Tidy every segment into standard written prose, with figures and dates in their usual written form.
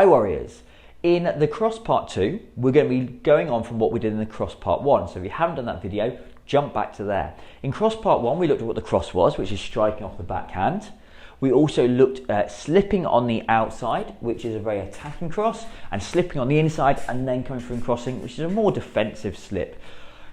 Hi Warriors. In the cross part 2, we're going to be going on from what we did in the cross part 1. So if you haven't done that video, jump back to there. In cross part 1, we looked at what the cross was, which is striking off the backhand. We also looked at slipping on the outside, which is a very attacking cross, and slipping on the inside and then coming through and crossing, which is a more defensive slip.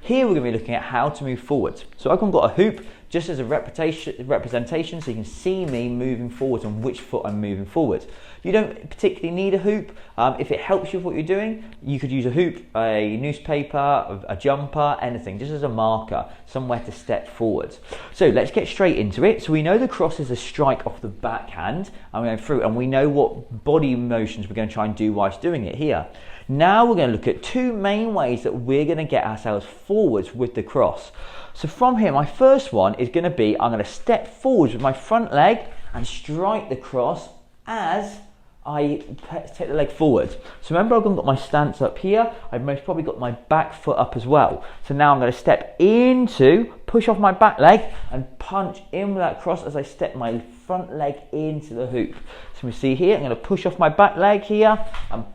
Here we're going to be looking at how to move forwards. So I've got a hoop just as a representation so you can see me moving forwards and which foot I'm moving forward. You don't particularly need a hoop. If it helps you with what you're doing, you could use a hoop, a newspaper, a jumper, anything, just as a marker, somewhere to step forwards. So let's get straight into it. So we know the cross is a strike off the backhand, and we're going through, and we know what body motions we're going to try and do whilst doing it here. Now we're going to look at two main ways that we're going to get ourselves forwards with the cross. So from here, my first one is going to be, I'm going to step forwards with my front leg and strike the cross as I take the leg forward. So remember, I've got my stance up here. I've most probably got my back foot up as well. So now I'm going to step into, push off my back leg and punch in with that cross as I step my front leg into the hoop. So we see here, I'm going to push off my back leg here and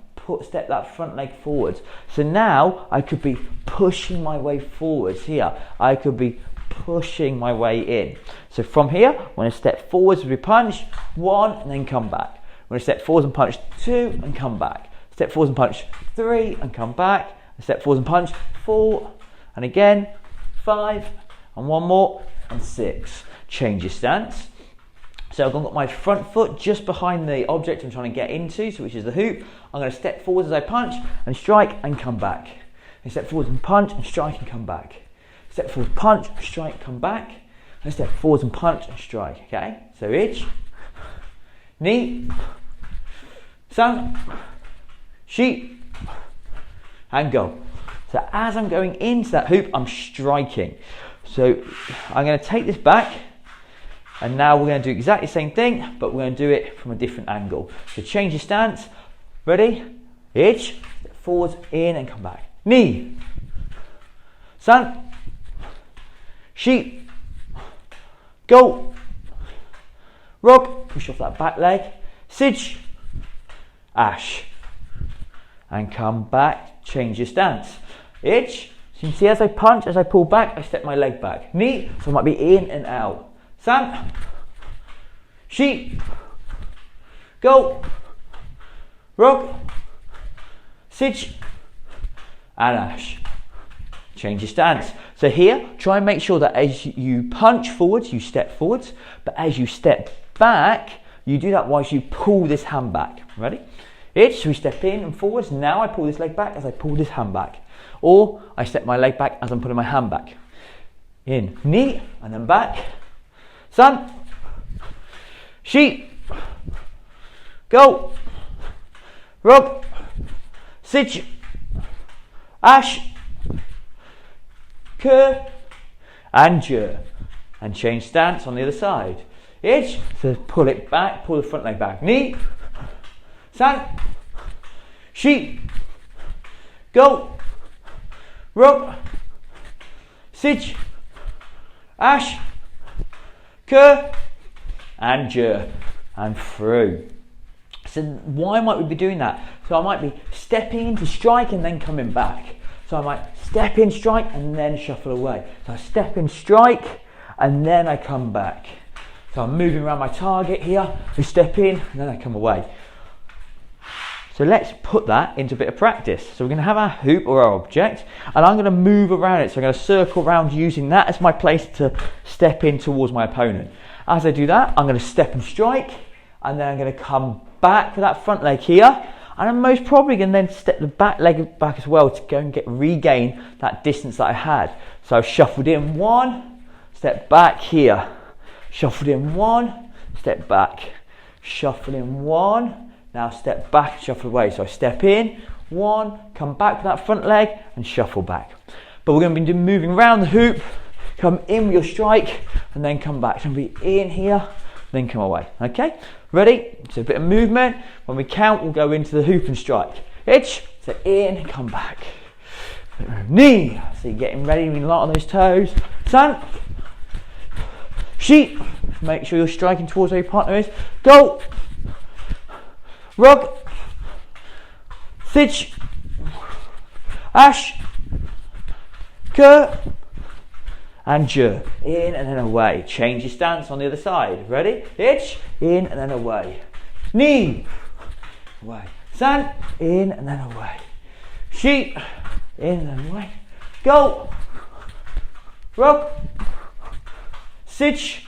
step that front leg forwards. So now I could be pushing my way forwards here. I could be pushing my way in. So from here, I'm going to step forwards as we punch, 1 and then come back. I'm going to step forwards and punch 2 and come back. Step forwards and punch 3 and come back. Step forwards and punch 4 and again 5 and 1 more and 6. Change your stance. So I've got my front foot just behind the object I'm trying to get into, so which is the hoop. I'm going to step forwards as I punch and strike and come back. And step forwards and punch and strike and come back. Step forwards, punch, strike, come back. And step forwards and punch and strike. Okay, so ich, ni, san, shi, and go. So as I'm going into that hoop, I'm striking. So I'm going to take this back. And now we're going to do exactly the same thing, but we're going to do it from a different angle. So change your stance. Ready? Ich, step forwards, in and come back. Ni, san, shi, go, rock, push off that back leg, sich, ash, and come back, change your stance. Ich, so you can see as I punch, as I pull back, I step my leg back. Ni, so I might be in and out. San, shi, go, rock, sich, and ash. Change your stance. So here, try and make sure that as you punch forwards, you step forwards, but as you step back, you do that whilst you pull this hand back. Ready? Ich, so we step in and forwards. Now I pull this leg back as I pull this hand back. Or I step my leg back as I'm putting my hand back. In, ni, and then back. San, shi, go, rock, sich, ash, ke, and je. And change stance on the other side. Ich, so pull it back, pull the front leg back. Ni, san, shi, go, rock, sich, ash, ke, and je, and through. So why might we be doing that? So I might be stepping into strike and then coming back. So I might step in, strike, and then shuffle away. So I step in, strike, and then I come back. So I'm moving around my target here, I step in, and then I come away. So let's put that into a bit of practice. So we're going to have our hoop or our object, and I'm going to move around it. So I'm going to circle around using that as my place to step in towards my opponent. As I do that, I'm going to step and strike, and then I'm going to come back with that front leg here, and I'm most probably going to then step the back leg back as well to go and regain that distance that I had. So I've shuffled in 1, step back here, shuffled in 1, step back, shuffle in 1, now step back, shuffle away. So I step in, 1, come back to that front leg and shuffle back. But we're going to be moving around the hoop, come in with your strike and then come back. So I'm going to be in here, then come away. Okay, ready? So a bit of movement. When we count, we'll go into the hoop and strike. Ich, so in, come back. Knee, so you're getting ready, a lot on those toes. San, shi, make sure you're striking towards where your partner is. Go, rock, Sich, ash, ke, and je. In and then away. Change your stance on the other side. Ready? Ich, in and then away. Ni, away. San, in and then away. Shi, in and then away. Go. Rock. Sich,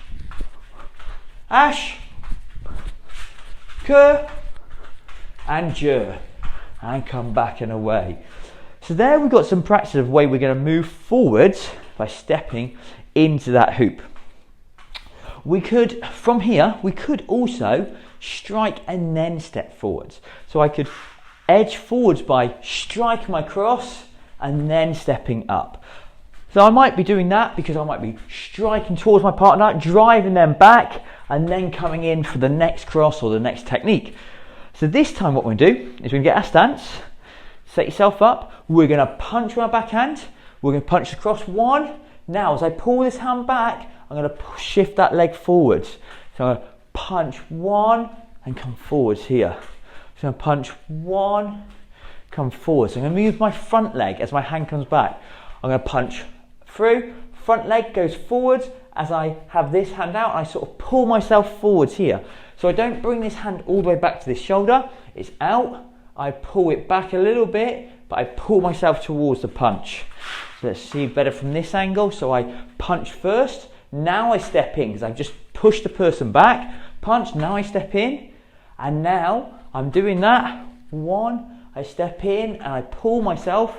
ash, ke, and je. And come back and away. So there we've got some practice of the way we're going to move forwards by stepping into that hoop. We could, from here, we could also strike and then step forwards. So I could edge forwards by striking my cross and then stepping up. So I might be doing that because I might be striking towards my partner, driving them back, and then coming in for the next cross or the next technique. So this time what we're going to do is we're going to get our stance, set yourself up, we're going to punch with our backhand, we're going to punch the cross one. Now as I pull this hand back, I'm going to shift that leg forwards. So I'm going to punch one and come forwards here. So I'm going to punch one, come forwards. So I'm going to move my front leg as my hand comes back. I'm going to punch through, front leg goes forwards as I have this hand out and I sort of pull myself forwards here. So I don't bring this hand all the way back to this shoulder, it's out, I pull it back a little bit, but I pull myself towards the punch. So let's see better from this angle. So I punch first, now I step in because I've just pushed the person back, punch, now I step in, and now I'm doing that, one, I step in and I pull myself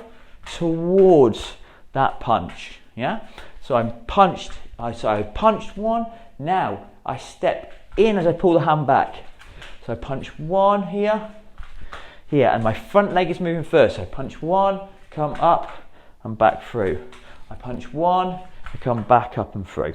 towards that punch, yeah? So I punched one, now I step in as I pull the hand back. So I punch one here, and my front leg is moving first. So I punch one, come up and back through. I punch one, I come back up and through.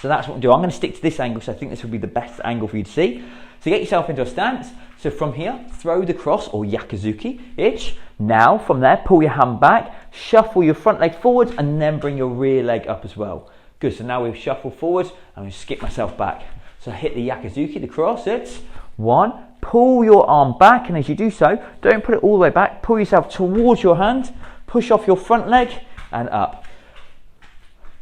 So that's what I'm doing. I'm going to stick to this angle, so I think this will be the best angle for you to see. So get yourself into a stance. So from here, throw the cross or Gyaku Zuki, ich. Now from there, pull your hand back, shuffle your front leg forwards, and then bring your rear leg up as well. Good, so now we've shuffled forwards, and we skip myself back. So hit the Gyaku Zuki, the cross, it's one, pull your arm back, and as you do so, don't put it all the way back, pull yourself towards your hand, push off your front leg, and up.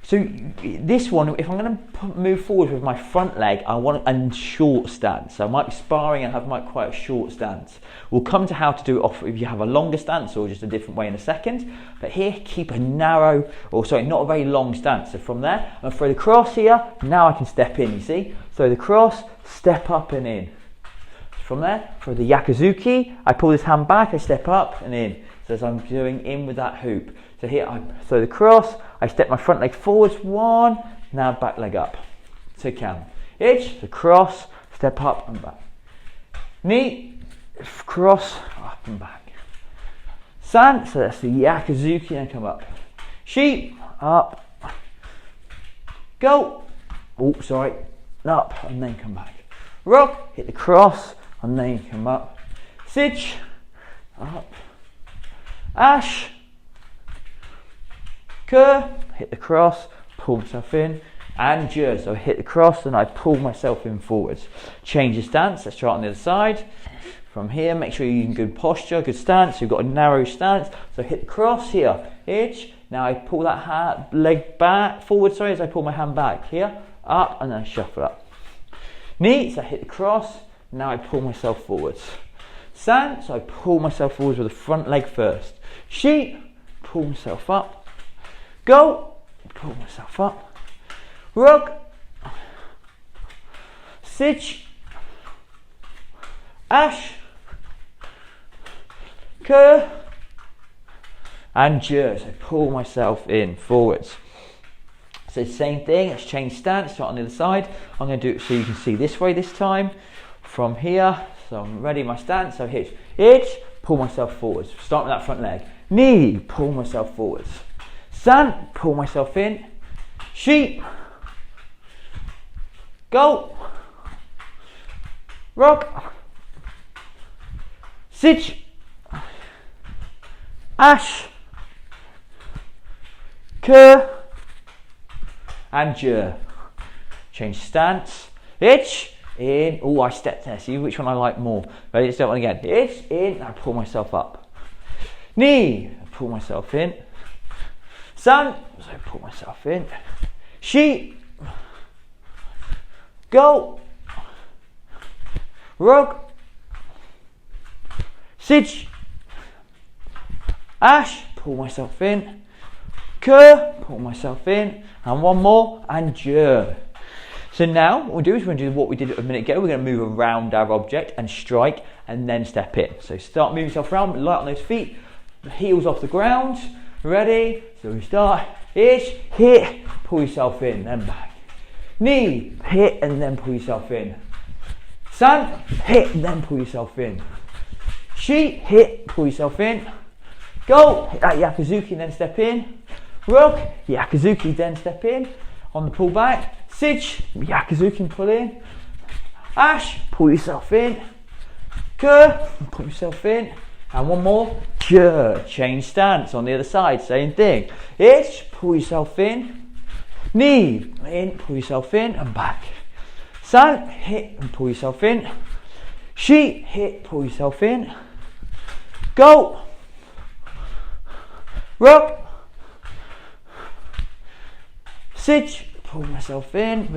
So this one, if I'm going to move forward with my front leg, I want a short stance. So I might be sparring and have quite a short stance. We'll come to how to do it off if you have a longer stance or just a different way in a second. But here, keep a narrow, or sorry, not a very long stance. So from there, I'm going to throw the cross here. Now I can step in, you see? Throw the cross, step up and in. From there, throw the Gyaku Zuki. I pull this hand back, I step up and in. So as I'm doing in with that hoop. So here, I throw the cross, I step my front leg forwards, one, now back leg up. So count. Ich, the cross, step up and back. Ni, cross, up and back. San, so that's the Gyaku Zuki, and come up. Shi, up. Go. Oh, sorry. Up, and then come back. Rock, hit the cross, and then come up. Sich, up. Ash, ke, hit the cross, pull myself in, and je. So I hit the cross and I pull myself in forwards. Change your stance, let's try it on the other side. From here, make sure you're in good posture, good stance. You've got a narrow stance. So hit the cross here, ich. Now I pull that leg back, forward, sorry, as I pull my hand back. Here, up, and then shuffle up. Ni, so I hit the cross, now I pull myself forwards. San, so I pull myself forwards with the front leg first. Shi, pull myself up. Go, pull myself up. Rock. Sich. Ash. Ke. And je. So pull myself in forwards. So same thing, let's change stance, start on the other side. I'm going to do it so you can see this way this time. From here, so I'm ready, my stance, so hit ich, pull myself forwards. Start with that front leg. Ni, pull myself forwards. San, pull myself in. Shi, go. Rock. Sich. Ash. Ke. And je. Change stance. Ich. in. Oh, I stepped there. See which one I like more. Ready? Let's do that one again. Ich, in. I pull myself up. Ni. I pull myself in. San. So I pull myself in. Shi. Go. Rug. Sich. Ash. Pull myself in. Ke. Pull myself in. And one more. And je. So now what we'll do is we're going to do what we did a minute ago. We're going to move around our object and strike and then step in. So start moving yourself around, light on those feet, the heels off the ground. Ready? So we start. Ish, hit, pull yourself in, then back. Knee, hit and then pull yourself in. San, hit and then pull yourself in. Shi, hit, pull yourself in. Go, hit that Gyaku Zuki and then step in. Rug, Gyaku Zuki, then step in. On the pull back. Sich, Gyaku Zuki and pull in. Ash, pull yourself in. Ke, pull yourself in. And one more. Je, change stance on the other side, same thing. Ich, pull yourself in. Knee, in, pull yourself in and back. San, hit and pull yourself in. Shi, hit, pull yourself in. Go. Rug. Sich, pull myself in with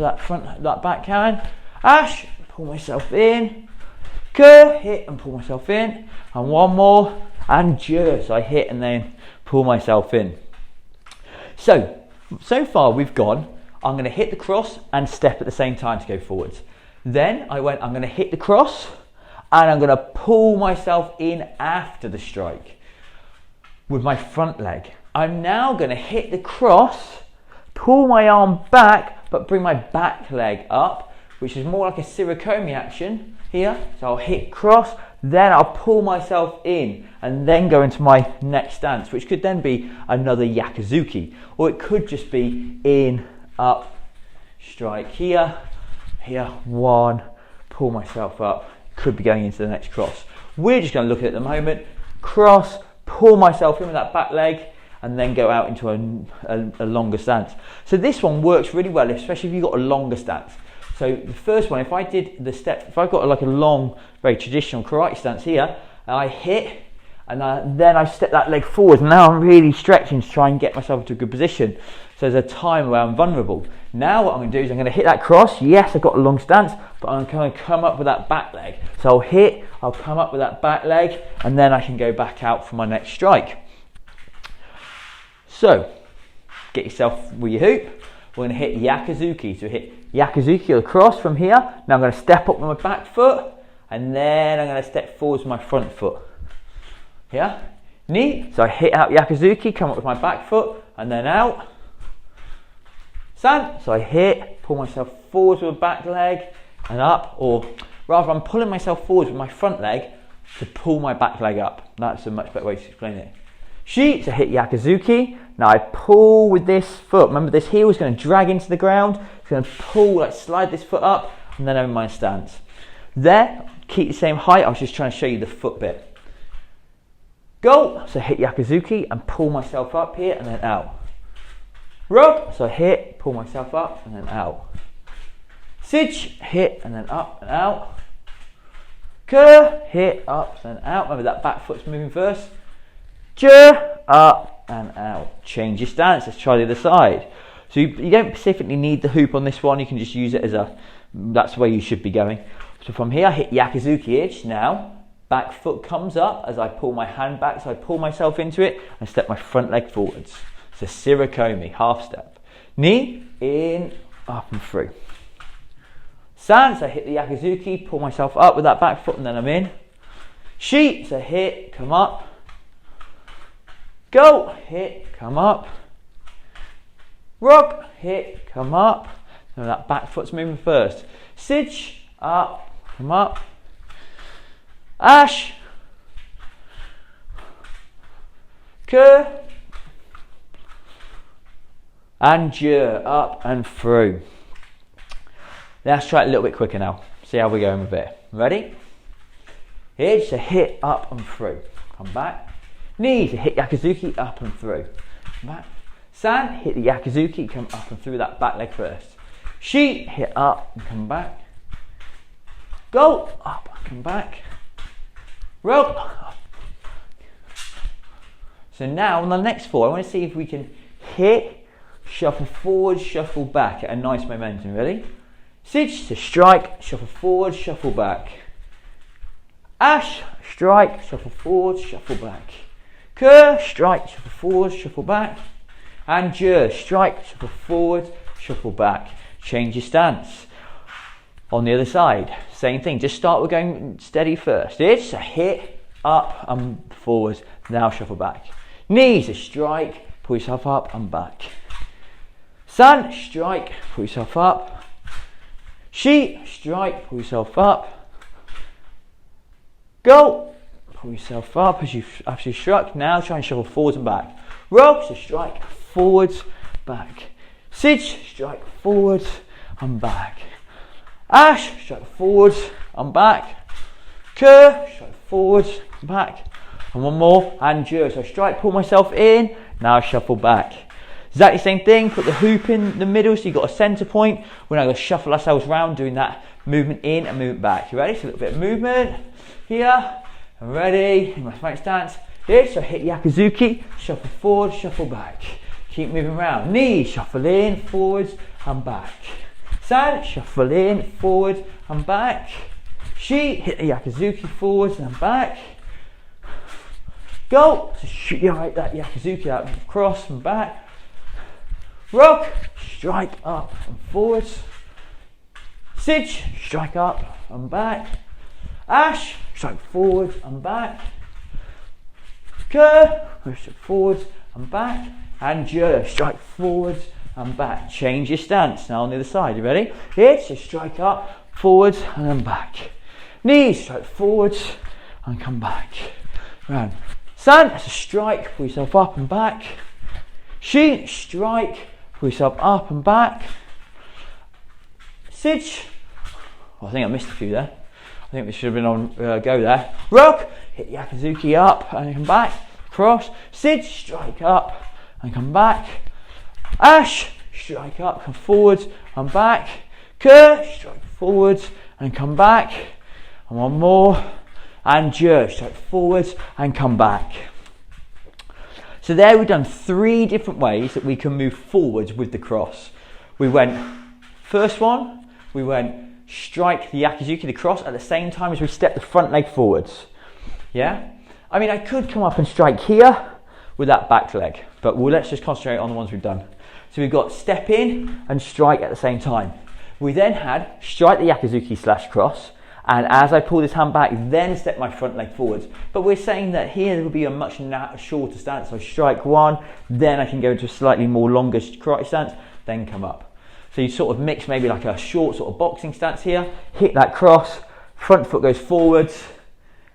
that backhand. Ash, pull myself in. Ke, hit and pull myself in. And one more. And je, so I hit and then pull myself in. So far we've gone, I'm going to hit the cross and step at the same time to go forwards. Then I'm going to hit the cross and I'm going to pull myself in after the strike with my front leg. I'm now going to hit the cross, pull my arm back, but bring my back leg up, which is more like a SERIKOMI action here. So I'll hit cross, then I'll pull myself in and then go into my next stance, which could then be another Gyaku Zuki, or it could just be in, up, strike here, here, one, pull myself up, could be going into the next cross. We're just going to look at it at the moment, cross, pull myself in with that back leg, and then go out into a longer stance. So this one works really well, especially if you've got a longer stance. So the first one, if I did the step, if I've got like a long, very traditional karate stance here, and I hit, and then I step that leg forward, and now I'm really stretching to try and get myself into a good position. So there's a time where I'm vulnerable. Now what I'm going to do is I'm going to hit that cross. Yes, I've got a long stance, but I'm going to come up with that back leg. So I'll hit, I'll come up with that back leg, and then I can go back out for my next strike. So, get yourself with your hoop. We're going to hit Gyaku Zuki. So hit Gyaku Zuki across from here. Now I'm going to step up with my back foot, and then I'm going to step forwards with my front foot. Here, knee. So I hit out Gyaku Zuki, come up with my back foot, and then out. San. So I hit, pull myself forwards with a back leg, and up, or rather I'm pulling myself forwards with my front leg to pull my back leg up. That's a much better way to explain it. Shi, so hit Gyaku Zuki. Now I pull with this foot. Remember, this heel is going to drag into the ground. It's going to pull, like slide this foot up, and then over my stance. There, keep the same height. I was just trying to show you the foot bit. Go, so hit Gyaku Zuki and pull myself up here and then out. Rug, so hit, pull myself up and then out. Sich, hit and then up and out. Ke, hit, up and out. Remember that back foot's moving first. Je, up and out. Change your stance. Let's try the other side. So you don't specifically need the hoop on this one. You can just use it as that's where you should be going. So from here, I hit Gyaku Zuki edge. Now, back foot comes up as I pull my hand back. So I pull myself into it and step my front leg forwards. So SERIKOMI, half step. Knee, in, up and through. San, so I hit the Gyaku Zuki, pull myself up with that back foot and then I'm in. Shi, so hit, come up. Go, hit, come up. Rug, hit, come up. Now that back foot's moving first. Sich, up, come up. Ash. Ke. And je, up and through. Let's try it a little bit quicker now. See how we're going with it. Ready? Here, so hit, up and through. Come back. Knee, so hit Gyaku Zuki, up and through. Come back. San, hit the Gyaku Zuki, come up and through that back leg first. Shi, hit up and come back. Go, up, come back. Roll. So now on the next 4, I want to see if we can hit, shuffle forward, shuffle back at a nice momentum. Ready? Sich, to strike, shuffle forward, shuffle back. Ash, strike, shuffle forward, shuffle back. Kerr, strike, shuffle forward, shuffle back. And Jer, strike, shuffle forward, shuffle back. Change your stance. On the other side, same thing. Just start with going steady first. It's a hit, up and forward. Now shuffle back. Knees, a strike, pull yourself up and back. San, strike, pull yourself up. Shi, strike, pull yourself up. Go, pull yourself up as you've actually struck. Now try and shuffle forwards and back. Roll, so strike, forwards, back. Sich, strike, forwards and back. Ash, strike forwards and back. Kerr, strike forwards, back. And one more, and Jer. So strike, pull myself in, now shuffle back. Exactly same thing, put the hoop in the middle so you've got a centre point. We're now going to shuffle ourselves around doing that movement in and movement back. You ready? So a little bit of movement here. I'm ready, in my right stance. Here, so hit Gyaku Zuki, shuffle forward, shuffle back. Keep moving around. Knees, shuffle in, forwards and back. San, shuffle in, forward and back. Shi, hit the Gyaku Zuki, forwards and back. Go, so shoot that Gyaku Zuki out, cross and back. Rock, strike up and forwards. Sich, strike up and back. Ash, strike forwards and back. Kerr, push it forwards and back. And Jer, strike forwards and back. Change your stance. Now on the other side, you ready? It's a strike up, forwards and then back. Knees, strike forwards and come back. Round. San, it's a strike, pull yourself up and back. Shi, strike, pull yourself up and back. Sich, I think I missed a few there. I think we should have been on go there. Rock, hit Gyaku Zuki up and come back. Cross, Sid, strike up and come back. Ash, strike up, come forwards and back. Kerr, strike forwards and come back. And one more. And Jer, strike forwards and come back. So there we've done 3 different ways that we can move forwards with the cross. We went, first one, we went strike the Gyaku Zuki, the cross, at the same time as we step the front leg forwards. Yeah? I mean, I could come up and strike here with that back leg, but let's just concentrate on the ones we've done. So we've got step in and strike at the same time. We then had strike the Gyaku Zuki / cross, and as I pull this hand back, then step my front leg forwards. But we're saying that here there will be a much shorter stance. So strike one, then I can go into a slightly more longer karate stance, then come up. So you sort of mix maybe like a short sort of boxing stance here, hit that cross, front foot goes forwards,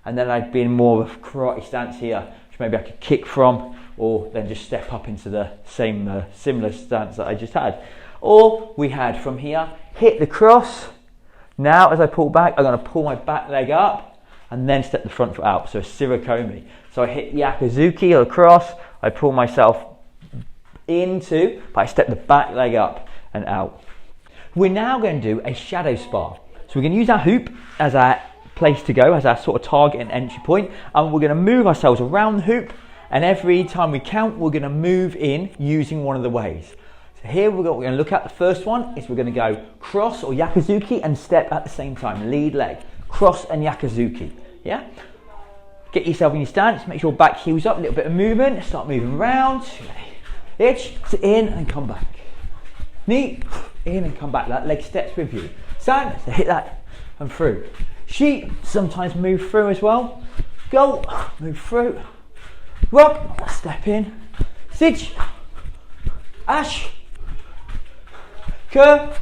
and then I'd be in more of a karate stance here, which maybe I could kick from, or then just step up into the same similar stance that I just had. Or we had from here, hit the cross. Now as I pull back, I'm going to pull my back leg up and then step the front foot out. So a SERIKOMI. So I hit Gyaku Zuki or cross, I pull myself into, but I step the back leg up and out. We're now going to do a shadow spar. So we're going to use our hoop as our place to go, as our sort of target and entry point, and we're going to move ourselves around the hoop, and every time we count we're going to move in using one of the ways. So here we're going to look at the first one is we're going to go cross or Gyaku Zuki and step at the same time, lead leg, cross and Gyaku Zuki. Yeah? Get yourself in your stance, make sure back heels up, a little bit of movement, start moving around. Itch, in and come back. Knee, in and come back. That leg steps with you. San, so hit that and through. Shi, sometimes move through as well. Go, move through. Rock, step in. Sich, Ash, Kerr,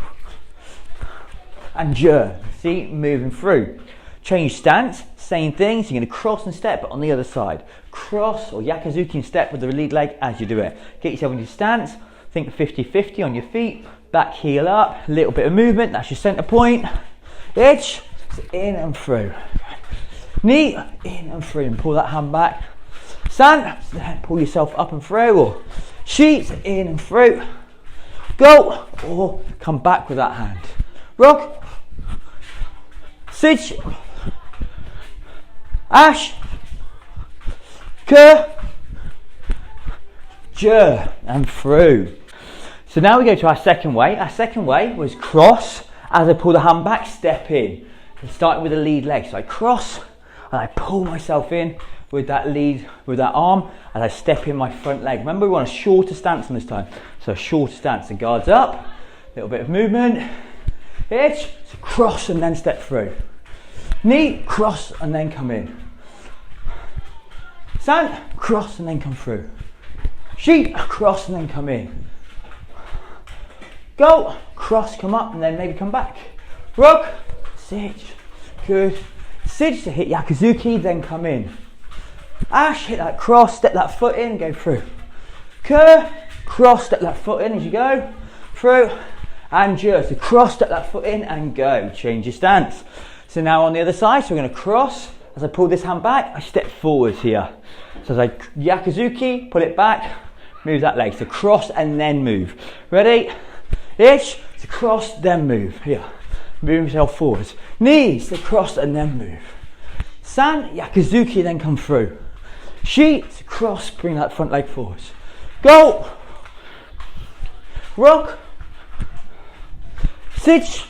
and Jer. See, moving through. Change stance, same thing. So you're going to cross and step, but on the other side. Cross or Gyaku Zuki and step with the lead leg as you do it. Get yourself in your stance. Think 50-50 on your feet. Back heel up. A little bit of movement. That's your centre point. Edge. In and through. Knee. In and through. And pull that hand back. San. Pull yourself up and through. Or sheets. In and through. Go. Or come back with that hand. Rock. Sit, ash, ke, je, and through. So now we go to our second way. Our second way was cross. As I pull the hand back, step in. Starting with the lead leg. So I cross and I pull myself in with that lead, with that arm, and I step in my front leg. Remember, we want a shorter stance on this time. So a shorter stance. The guard's up, a little bit of movement. Hitch, so cross and then step through. Knee, cross and then come in. San, cross and then come through. Sheep, cross and then come in. Go, cross, come up and then maybe come back. Rock, sit, good. Sit to hit Gyaku Zuki, then come in. Ash, hit that cross, step that foot in, go through. Ke, cross, step that foot in as you go. Through, and just so cross, step that foot in and go. Change your stance. So now on the other side, so we're going to cross. As I pull this hand back, I step forwards here. So as I Gyaku Zuki, pull it back, move that leg. So cross and then move. Ready? Ish, so cross, then move. Here, move yourself forwards. Knees, so cross and then move. San, Gyaku Zuki, then come through. Shi, so cross, bring that front leg forwards. Go. Rock. Sit.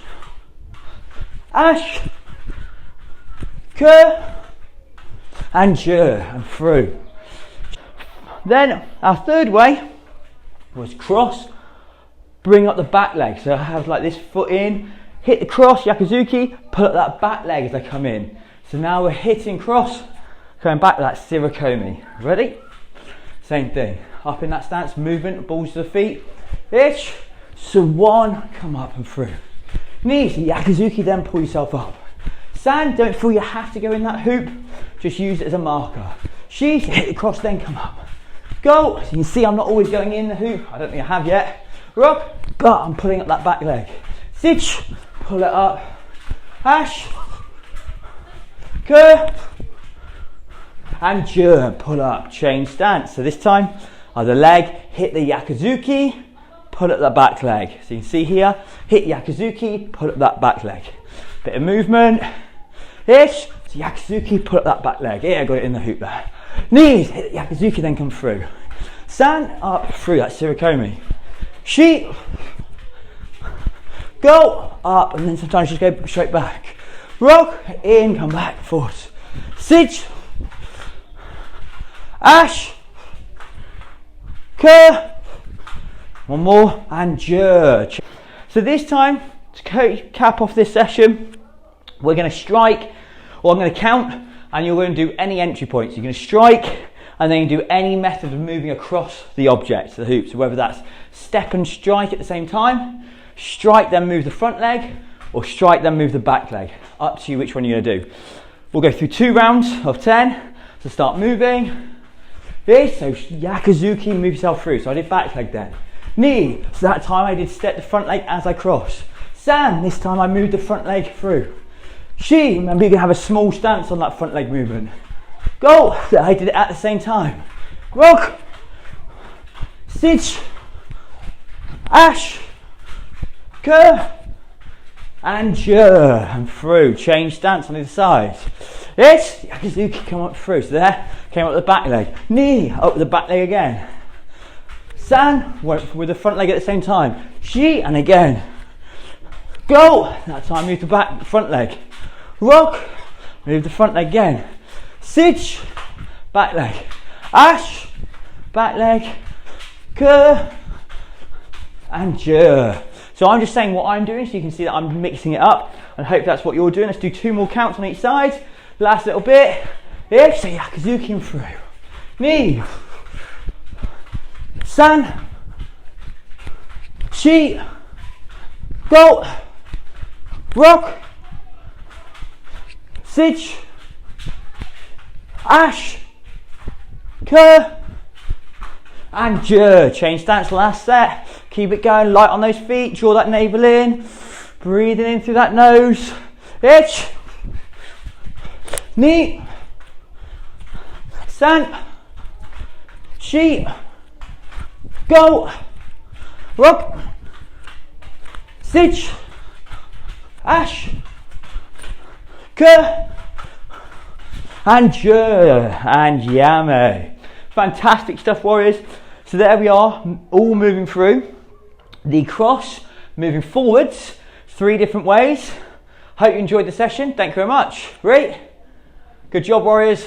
Ash. Ke. And je, and through. Then our third way was cross. Bring up the back leg. So I have like this foot in, hit the cross, Gyaku Zuki, pull up that back leg as I come in. So now we're hitting cross, going back to that SERIKOMI. Ready? Same thing. Up in that stance, movement, balls to the feet. Ish. So one, come up and through. Knees, Gyaku Zuki, then pull yourself up. San, don't feel you have to go in that hoop. Just use it as a marker. Shi, hit the cross, then come up. Go. So you can see I'm not always going in the hoop. I don't think I have yet. Rock, but I'm pulling up that back leg. Sit, pull it up. Ash, ke, and je, pull up. Change stance. So this time, other leg, hit the Gyaku Zuki, pull up that back leg. So you can see here, hit Gyaku Zuki, pull up that back leg. Bit of movement. Ish, so Gyaku Zuki, pull up that back leg. Yeah, I got it in the hoop there. Knees, hit the Gyaku Zuki, then come through. San, up through that SERIKOMI. She, go up and then sometimes just go straight back. Rock, in, come back, forwards. Sit, ash, ke, one more, and je. So this time, to cap off this session, we're going to strike, or I'm going to count, and you're going to do any entry points. You're going to strike, and then you do any method of moving across the object, the hoop. So whether that's step and strike at the same time, strike then move the front leg, or strike then move the back leg. Up to you which one you're going to do. We'll go through 2 rounds of 10. So start moving. This, so Gyaku Zuki, move yourself through. So I did back leg then. Knee, so that time I did step the front leg as I cross. San, this time I moved the front leg through. Shi, remember you're going to have a small stance on that front leg movement. Go, so I did it at the same time. Rock, sit, ash, ke, and je, and through. Change stance on the other side. Yes, Gyaku Zuki, come up through. So there, came up the back leg. Knee, up the back leg again. San, went with the front leg at the same time. Shi, and again. Go, that time move the back, front leg. Rock, move the front leg again. Sit, back leg. Ash, back leg. Ke, and je. So I'm just saying what I'm doing so you can see that I'm mixing it up, and hope that's what you're doing. Let's do 2 more counts on each side. Last little bit. Here, so Gyaku Zuki and through. Knee. San. Shi. Go. Rock. Sit. Ash. Ke. And je. Change stance, last set. Keep it going, light on those feet, draw that navel in, breathing in through that nose. Itch. Knee. San. Shi. Go. Rock. Sit. Ash. and yamo. Fantastic stuff, warriors. So there we are, all moving through the cross, moving forwards 3 different ways. Hope you enjoyed the session. Thank you very much. Great. Good job, warriors.